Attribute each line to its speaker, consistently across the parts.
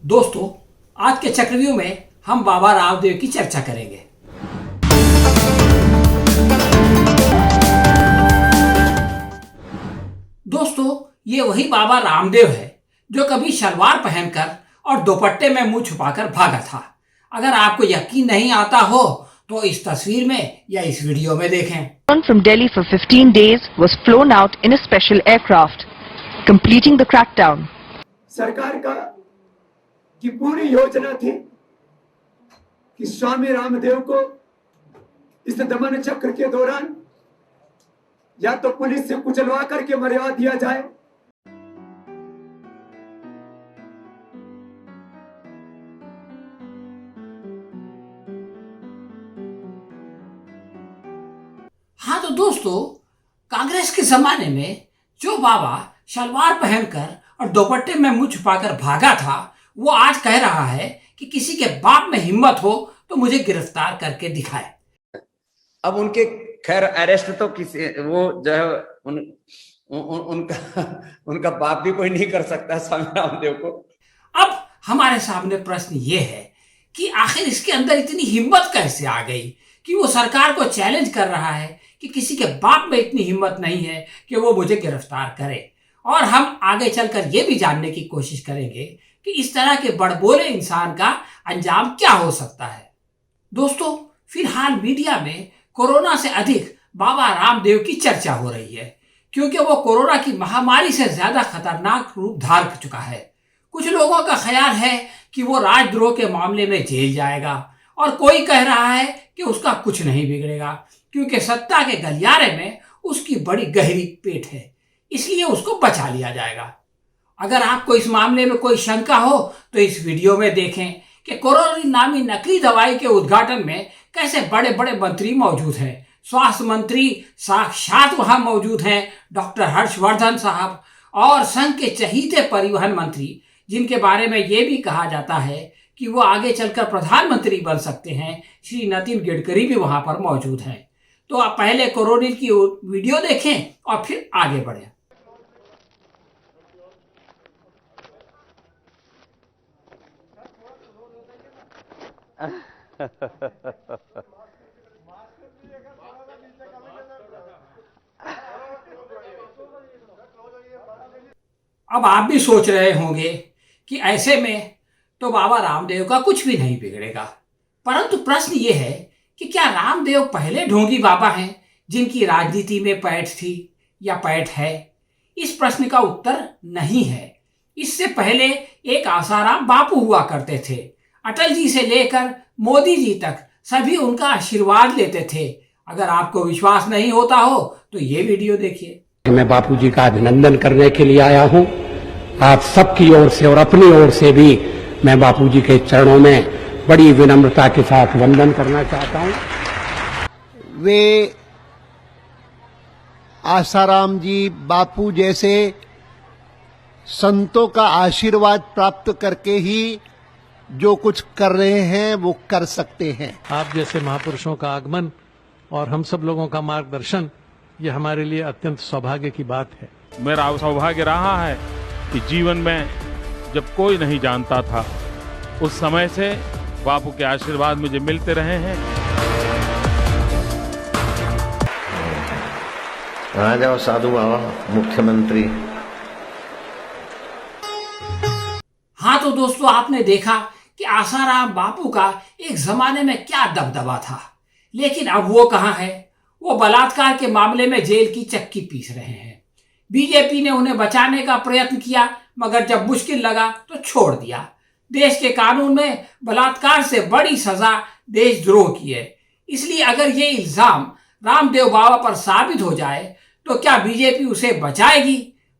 Speaker 1: दोस्तों, आज के चक्रव्यूह में हम बाबा रामदेव की चर्चा करेंगे। दोस्तों, ये वही बाबा रामदेव है जो कभी शलवार पहनकर और दुपट्टे में मुंह छुपाकर भागा था। अगर आपको यकीन नहीं आता हो तो इस तस्वीर में या इस वीडियो में देखें।
Speaker 2: From Delhi for 15 days was flown out in a special aircraft, completing the crackdown.
Speaker 3: सरकार का की पूरी योजना थी कि स्वामी रामदेव को इस दमन चक्र के दौरान या तो पुलिस से कुचलवा करके मरवा दिया जाए,
Speaker 1: हाँ तो दोस्तों, कांग्रेस के जमाने में जो बाबा शलवार पहनकर और दुपट्टे में मुंह छुपाकर भागा था, वो आज कह रहा है कि किसी के बाप में हिम्मत हो तो मुझे गिरफ्तार करके दिखाए।
Speaker 4: अब उनके खैर अरेस्ट तो किसी वो जो है उनका बाप भी कोई नहीं कर सकता स्वामी रामदेव को।
Speaker 1: अब हमारे सामने प्रश्न ये है कि आखिर इसके अंदर इतनी हिम्मत कैसे आ गई कि वो सरकार को चैलेंज कर रहा है कि किसी के बाप में इतनी हिम्मत नहीं है कि वो मुझे गिरफ्तार करे। और हम आगे चलकर ये भी जानने की कोशिश करेंगे कि इस तरह के बड़बोले इंसान का अंजाम क्या हो सकता है। दोस्तों, फिलहाल मीडिया में कोरोना से अधिक बाबा रामदेव की चर्चा हो रही है, क्योंकि वो कोरोना की महामारी से ज्यादा खतरनाक रूप धार चुका है। कुछ लोगों का ख्याल है कि वो राजद्रोह के मामले में जेल जाएगा और कोई कह रहा है कि उसका कुछ नहीं बिगड़ेगा, क्योंकि सत्ता के गलियारे में उसकी बड़ी गहरी पेट है, इसलिए उसको बचा लिया जाएगा। अगर आपको इस मामले में कोई शंका हो तो इस वीडियो में देखें कि कोरोनिन नामी नकली दवाई के उद्घाटन में कैसे बड़े बड़े मंत्री मौजूद हैं। स्वास्थ्य मंत्री साक्षात वहां मौजूद हैं, डॉक्टर हर्षवर्धन साहब, और संघ के चहीते परिवहन मंत्री, जिनके बारे में यह भी कहा जाता है कि वो आगे चलकर प्रधानमंत्री बन सकते हैं, श्री नितिन गडकरी भी वहां पर मौजूद हैं। तो आप पहले कोरोनिन की वीडियो देखें और फिर आगे बढ़ें। अब आप भी सोच रहे होंगे कि ऐसे में तो बाबा रामदेव का कुछ भी नहीं बिगड़ेगा, परंतु प्रश्न ये है कि क्या रामदेव पहले ढोंगी बाबा हैं जिनकी राजनीति में पैठ थी या पैठ है? इस प्रश्न का उत्तर नहीं है। इससे पहले एक आसाराम बापू हुआ करते थे। अटल जी से लेकर मोदी जी तक सभी उनका आशीर्वाद लेते थे। अगर आपको विश्वास नहीं होता हो तो ये वीडियो देखिए।
Speaker 5: मैं बापूजी का अभिनंदन करने के लिए आया हूं। आप सबकी ओर से और अपनी ओर से भी मैं बापूजी के चरणों में बड़ी विनम्रता के साथ वंदन करना चाहता हूं।
Speaker 6: वे आसाराम जी बापू जैसे संतों का आशीर्वाद प्राप्त करके ही जो कुछ कर रहे हैं वो कर सकते हैं।
Speaker 7: आप जैसे महापुरुषों का आगमन और हम सब लोगों का मार्गदर्शन, ये हमारे लिए अत्यंत सौभाग्य की बात है।
Speaker 8: मेरा सौभाग्य रहा है कि जीवन में जब कोई नहीं जानता था, उस समय से बापू के आशीर्वाद मुझे मिलते रहे हैं।
Speaker 9: आ जाओ साधु बाबा, मुख्यमंत्री।
Speaker 1: हाँ तो दोस्तों, आपने देखा कि आसाराम बापू का एक जमाने में क्या दबदबा था, लेकिन अब वो कहाँ है? वो बलात्कार के मामले में जेल की चक्की पीस रहे हैं। बीजेपी ने उन्हें बचाने का प्रयत्न किया, मगर जब मुश्किल लगा तो छोड़ दिया। देश के कानून में बलात्कार से बड़ी सजा देशद्रोह की है। इसलिए अगर ये इल्जाम रामदेव बाबा पर साबित हो जाए तो क्या बीजेपी उसे बचाएगी?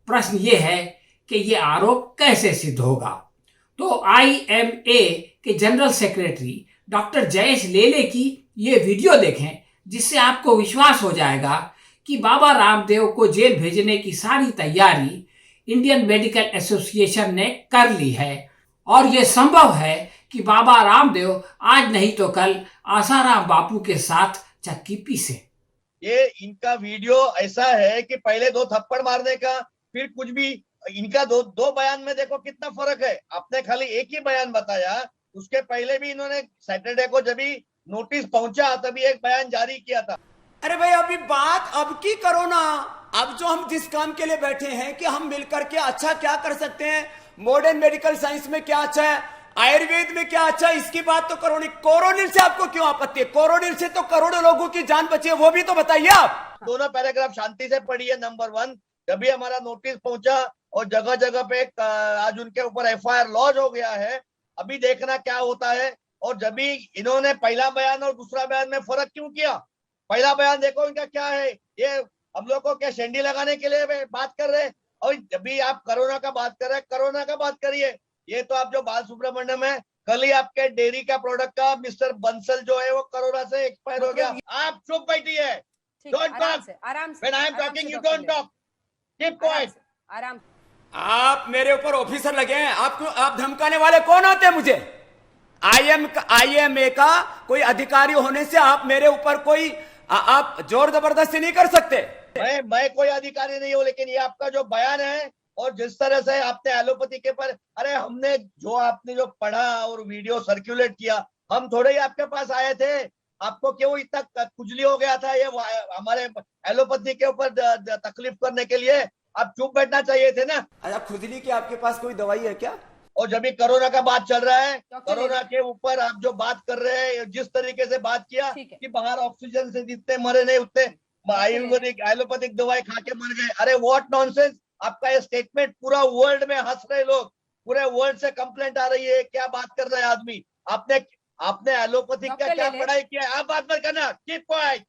Speaker 1: प्रश्न ये है कि ये आरोप कैसे सिद्ध होगा। तो IMA के जनरल सेक्रेटरी डॉक्टर जयेश लेले की ये वीडियो देखें, जिससे आपको विश्वास हो जाएगा कि बाबा रामदेव को जेल भेजने की सारी तैयारी इंडियन मेडिकल एसोसिएशन ने कर ली है और ये संभव है कि बाबा रामदेव आज नहीं तो कल आसाराम बापू के साथ चक्की पीसे।
Speaker 10: ये इनका वीडियो ऐसा है कि पहले 2 थप्पड़ मारने का, फिर कुछ भी इनका दो बयान में देखो कितना फर्क है। आपने खाली एक ही बयान बताया, उसके पहले भी इन्होंने सैटरडे को जब भी नोटिस पहुंचा तभी एक बयान जारी किया था।
Speaker 11: अरे भाई अभी बात अब की करो ना। अब जो हम जिस काम के लिए बैठे हैं कि हम मिलकर के अच्छा क्या कर सकते हैं, मॉडर्न मेडिकल साइंस में क्या अच्छा है, आयुर्वेद में क्या अच्छा है, इसकी बात तो करो नहीं। कोरोनिल से आपको क्यों आपत्ति है? कोरोनिल से तो करोड़ों लोगों की जान बची है, वो भी तो बताइए आप।
Speaker 10: दोनों पैराग्राफ शांति से पढ़िए। नंबर 1, जब भी हमारा नोटिस पहुंचा और जगह जगह पे आज उनके ऊपर FIR लॉन्च हो गया है, अभी देखना क्या होता है। और जब भी इन्होंने पहला बयान और दूसरा बयान में फर्क क्यों किया? पहला बयान देखो इनका क्या है, ये हम लोग को क्या शेंडी लगाने के लिए बात कर रहे हैं। और जब भी आप कोरोना का बात कर रहे हैं, कोरोना का बात करिए। ये तो आप जो बाल सुब्रमण्यम है, कल ही आपके डेयरी का प्रोडक्ट का मिस्टर बंसल जो है वो कोरोना से एक्सपायर हो गया। आप चुप बैठिए, don't talk. When I am talking you don't talk, keep quiet.
Speaker 11: आराम। आप मेरे ऊपर ऑफिसर लगे हैं, आप धमकाने वाले कौन होते हैं मुझे? IMA का कोई अधिकारी होने से आप मेरे ऊपर कोई आप जोर जबरदस्ती नहीं कर सकते।
Speaker 10: मैं कोई अधिकारी नहीं हूं, लेकिन ये आपका जो बयान है और जिस तरह से आपने एलोपैथी के पर, अरे हमने आपने जो पढ़ा और वीडियो सर्कुलेट किया, हम थोड़े ही आपके पास आए थे। आपको क्यों इतना खुजली हो गया था ये हमारे एलोपैथी के ऊपर तकलीफ करने के लिए? आप चुप बैठना चाहिए थे ना।
Speaker 11: अच्छा, खुजली की आपके पास कोई दवाई है क्या?
Speaker 10: और जब भी कोरोना का बात चल रहा है, कोरोना के ऊपर आप जो बात कर रहे हैं, जिस तरीके से बात किया कि बाहर ऑक्सीजन से जितने मरे नहीं उतने आयुर्वेदिक एलोपैथिक दवाई खा के मर गए। अरे व्हाट नॉनसेंस। आपका ये स्टेटमेंट पूरा वर्ल्ड में हंस रहे लोग, पूरे वर्ल्ड से कंप्लेंट आ रही है। क्या बात कर रहे हैं आदमी? आपने एलोपैथिक का क्या पढ़ाई किया है? आप बात मत करना, कीप क्वाइट।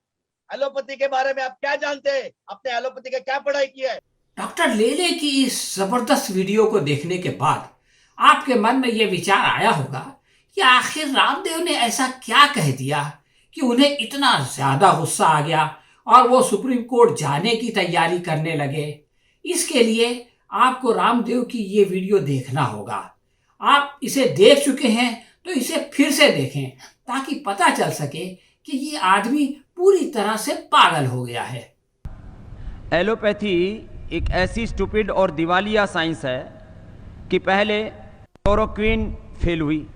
Speaker 10: एलोपैथी के बारे में आप क्या जानते हैं? आपने एलोपैथी का क्या पढ़ाई किया है?
Speaker 1: डॉक्टर लेले की इस जबरदस्त वीडियो को देखने के बाद आपके मन में यह विचार आया होगा कि आखिर रामदेव ने ऐसा क्या कह दिया कि उन्हें इतना ज्यादा गुस्सा आ गया और वो सुप्रीम कोर्ट जाने की तैयारी करने लगे। इसके लिए आपको रामदेव की ये वीडियो देखना होगा। आप इसे देख चुके हैं तो इसे फिर से देखें ताकि पता चल सके कि ये आदमी पूरी तरह से पागल हो गया है।
Speaker 4: एलोपैथी एक ऐसी स्टूपिड और दिवालिया साइंस है कि पहले क्लोरोक्विन फेल हुई,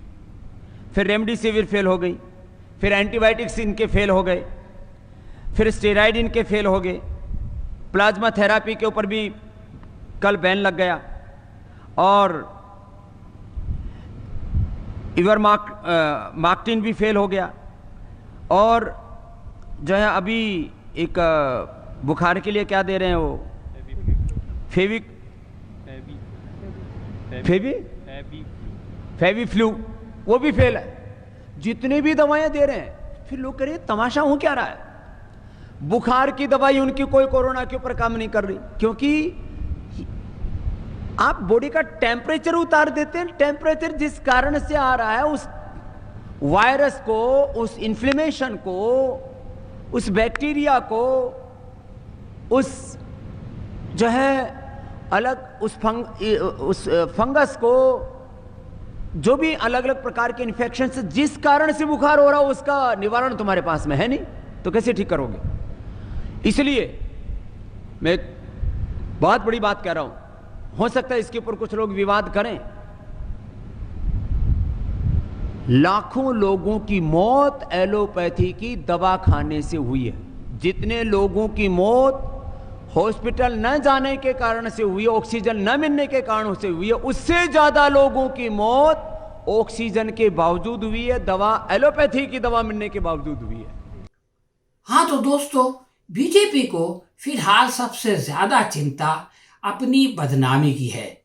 Speaker 4: फिर रेमडेसिविर फेल हो गई, फिर एंटीबायोटिक्स इनके फेल हो गए, फिर स्टेरॉइड इनके फेल हो गए, प्लाज्मा थेरापी के ऊपर भी कल बैन लग गया, और इवरमाक्टिन भी फेल हो गया, और जो है अभी एक बुखार के लिए क्या दे रहे हैं वो फेवी फ्लू, वो भी फेल है। जितने भी दवाएं दे रहे हैं, फिर लोग कह रहे हैं तमाशा हो क्या रहा है। बुखार की दवाई उनकी कोई कोरोना के ऊपर काम नहीं कर रही, क्योंकि आप बॉडी का टेम्परेचर उतार देते हैं। टेम्परेचर जिस कारण से आ रहा है, उस वायरस को, उस इन्फ्लेमेशन को, उस बैक्टीरिया को, उस जो है अलग उस फंगस को, जो भी अलग अलग प्रकार के इन्फेक्शन से जिस कारण से बुखार हो रहा हो, उसका निवारण तुम्हारे पास में है नहीं, तो कैसे ठीक करोगे? इसलिए मैं बहुत बड़ी बात कह रहा हूं। हो सकता है इसके ऊपर कुछ लोग विवाद करें। लाखों लोगों की मौत एलोपैथी की दवा खाने से हुई है। जितने लोगों की मौत हॉस्पिटल न जाने के कारण से हुई है, ऑक्सीजन न मिलने के कारण से हुई है, उससे ज्यादा लोगों की मौत ऑक्सीजन के बावजूद हुई है, दवा एलोपैथी की दवा मिलने के बावजूद हुई है।
Speaker 1: हाँ तो दोस्तों, बीजेपी को फिलहाल सबसे ज्यादा चिंता अपनी बदनामी की है।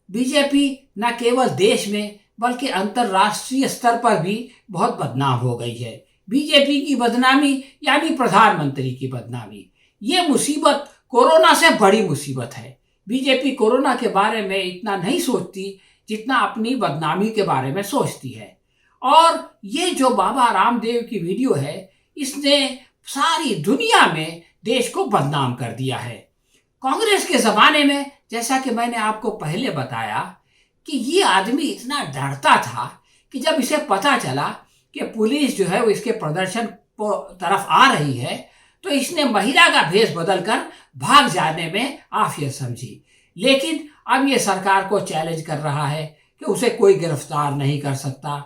Speaker 1: बीजेपी न केवल देश में बल्कि अंतर्राष्ट्रीय स्तर पर भी बहुत बदनाम हो गई है। बीजेपी की बदनामी यानी प्रधानमंत्री की बदनामी। ये मुसीबत कोरोना से बड़ी मुसीबत है। बीजेपी कोरोना के बारे में इतना नहीं सोचती जितना अपनी बदनामी के बारे में सोचती है। और ये जो बाबा रामदेव की वीडियो है, इसने सारी दुनिया में देश को बदनाम कर दिया है। कांग्रेस के ज़माने में, जैसा कि मैंने आपको पहले बताया, कि ये आदमी इतना डरता था कि जब इसे पता चला कि पुलिस जो है वो इसके प्रदर्शन तरफ आ रही है, तो इसने महिला का भेष बदलकर भाग जाने में आफियत समझी। लेकिन अब ये सरकार को चैलेंज कर रहा है कि उसे कोई गिरफ्तार नहीं कर सकता।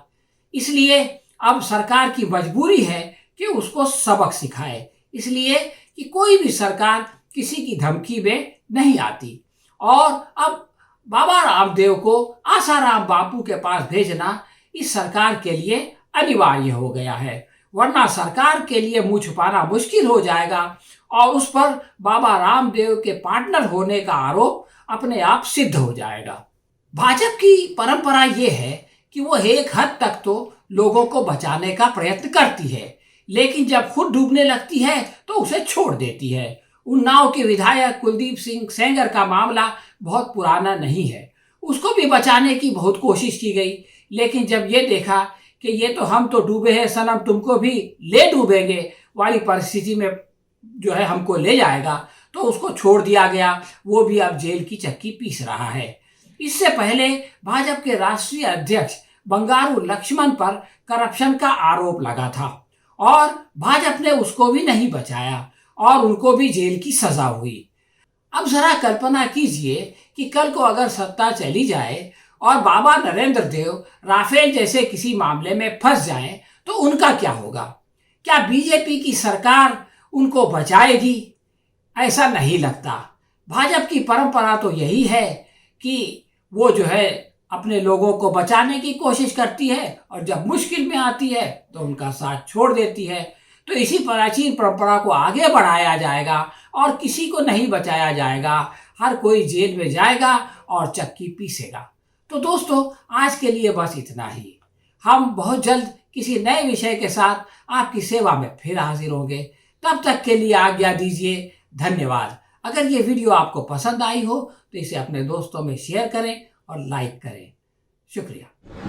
Speaker 1: इसलिए अब सरकार की मजबूरी है कि उसको सबक सिखाए, इसलिए कि कोई भी सरकार किसी की धमकी में नहीं आती। और अब बाबा रामदेव को आसाराम बापू के पास भेजना इस सरकार के लिए अनिवार्य हो गया है, वरना सरकार के लिए मुंह छुपाना मुश्किल हो जाएगा और उस पर बाबा रामदेव के पार्टनर होने का आरोप अपने आप सिद्ध हो जाएगा। भाजपा की परंपरा ये है कि वो एक हद तक तो लोगों को बचाने का प्रयत्न करती है, लेकिन जब खुद डूबने लगती है तो उसे छोड़ देती है। उन्नाव के विधायक कुलदीप सिंह सेंगर का मामला बहुत पुराना नहीं है, उसको भी बचाने की बहुत कोशिश की गई, लेकिन जब ये देखा कि ये तो हम तो डूबे हैं सनम, तुमको भी ले डूबेंगे वाली परिस्थिति में जो है हमको ले जाएगा, तो उसको छोड़ दिया गया। वो भी अब जेल की चक्की पीस रहा है। इससे पहले भाजपा के राष्ट्रीय अध्यक्ष बंगारू लक्ष्मण पर करप्शन का आरोप लगा था और भाजपा ने उसको भी नहीं बचाया और उनको भी जेल की सजा हुई। अब जरा कल्पना कीजिए कि कल को अगर सत्ता चली जाए और बाबा नरेंद्र देव राफेल जैसे किसी मामले में फंस जाएं, तो उनका क्या होगा? क्या बीजेपी की सरकार उनको बचाएगी? ऐसा नहीं लगता। भाजपा की परंपरा तो यही है कि वो जो है अपने लोगों को बचाने की कोशिश करती है और जब मुश्किल में आती है तो उनका साथ छोड़ देती है। तो इसी प्राचीन परंपरा को आगे बढ़ाया जाएगा और किसी को नहीं बचाया जाएगा, हर कोई जेल में जाएगा और चक्की पीसेगा। तो दोस्तों, आज के लिए बस इतना ही। हम बहुत जल्द किसी नए विषय के साथ आपकी सेवा में फिर हाजिर होंगे। तब तक के लिए आज्ञा दीजिए। धन्यवाद। अगर ये वीडियो आपको पसंद आई हो तो इसे अपने दोस्तों में शेयर करें और लाइक करें। शुक्रिया।